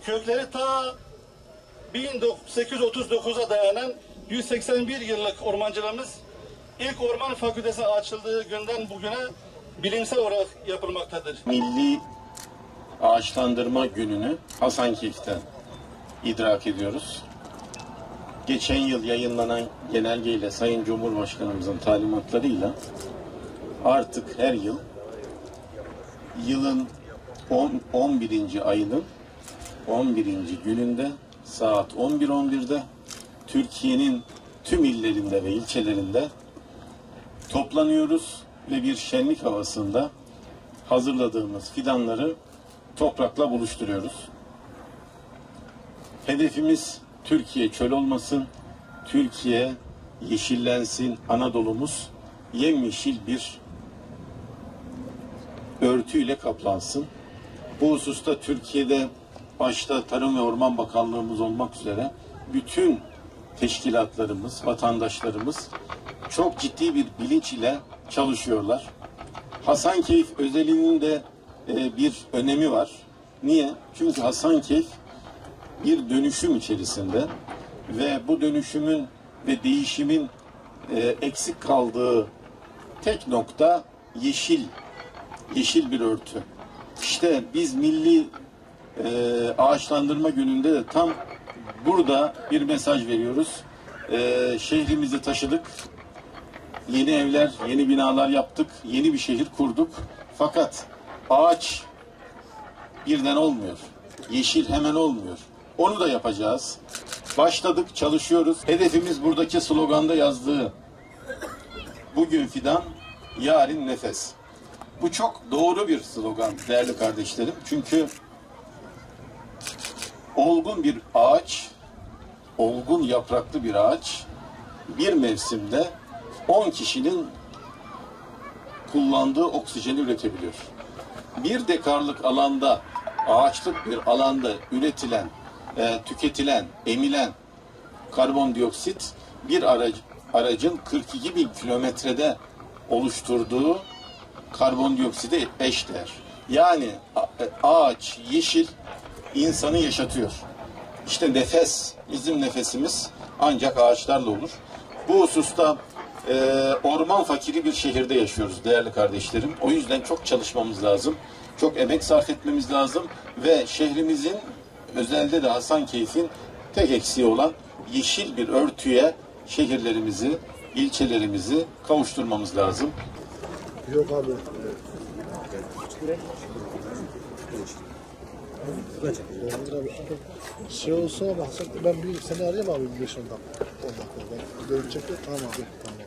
Kökleri ta 1839'a dayanan 181 yıllık ormancılığımız ilk orman fakültesi açıldığı günden bugüne bilimsel olarak yapılmaktadır. Milli Ağaçlandırma Günü'nü Hasankeyf'ten idrak ediyoruz. Geçen yıl yayınlanan genelgeyle Sayın Cumhurbaşkanımızın talimatlarıyla artık her yılın 11. ayının 11. gününde saat 11.11'de Türkiye'nin tüm illerinde ve ilçelerinde toplanıyoruz ve bir şenlik havasında hazırladığımız fidanları toprakla buluşturuyoruz. Hedefimiz Türkiye çöl olmasın, Türkiye yeşillensin, Anadolu'muz yemyeşil bir örtüyle kaplansın. Bu hususta Türkiye'de başta Tarım ve Orman Bakanlığımız olmak üzere bütün teşkilatlarımız, vatandaşlarımız çok ciddi bir bilinç ile çalışıyorlar. Hasankeyf özelliğinin de bir önemi var. Niye? Çünkü Hasankeyf bir dönüşüm içerisinde ve bu dönüşümün ve değişimin eksik kaldığı tek nokta yeşil bir örtü. İşte biz Milli Ağaçlandırma Günü'nde de tam burada bir mesaj veriyoruz. Şehrimizi taşıdık. Yeni evler, yeni binalar yaptık. Yeni bir şehir kurduk. Fakat ağaç birden olmuyor. Yeşil hemen olmuyor. Onu da yapacağız. Başladık, çalışıyoruz. Hedefimiz buradaki sloganda yazdığı bugün fidan, yarın nefes. Bu çok doğru bir slogan değerli kardeşlerim. Çünkü olgun bir ağaç, olgun yapraklı bir ağaç bir mevsimde 10 kişinin kullandığı oksijeni üretebiliyor. Bir dekarlık alanda, ağaçlık bir alanda üretilen, tüketilen, emilen karbondioksit bir aracın 42.000 kilometrede oluşturduğu karbondiokside eşdeğer. Yani ağaç, yeşil insanı yaşatıyor. İşte nefes, bizim nefesimiz ancak ağaçlarla olur. Bu hususta orman fakiri bir şehirde yaşıyoruz değerli kardeşlerim. O yüzden çok çalışmamız lazım. Çok emek sarf etmemiz lazım. Ve şehrimizin, özellikle de Hasankeyf'in tek eksiği olan yeşil bir örtüye şehirlerimizi, ilçelerimizi kavuşturmamız lazım. Yok abi. Şey olsa baksak ben bir seni arayayım abi 5-10 dakika. 10 dakika. Dönüp çekiyor. Tamam abi. Tamam.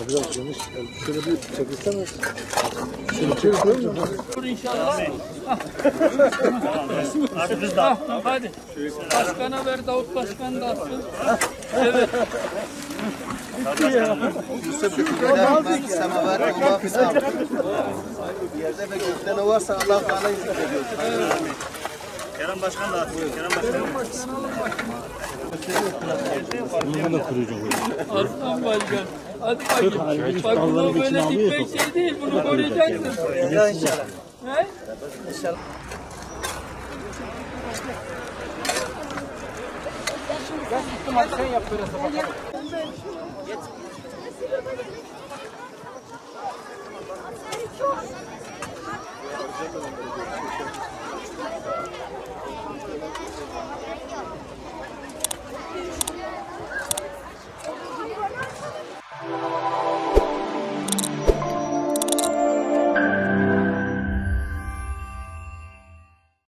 Biraz geniş. Şöyle bir çekilsene. Şöyle çekiyor mu? İnşallah. Hadi biz de. Hadi. Başkana ver, Davut Başkan da atsın. Evet. Yusuf Gül'den semaver Allah bize yerde ve gökte ne varsa Allah Teala izin veriyor. Kerem Başkan da atıyor. Kerem Başkan. Bunu da kuracağım. Aslan Başkan. Hadi bakayım. Bak bunu böyle dikmek şey değil. Bunu koruyacaksın. İnşallah. He? İnşallah. Sen yap böyle sabah. Çok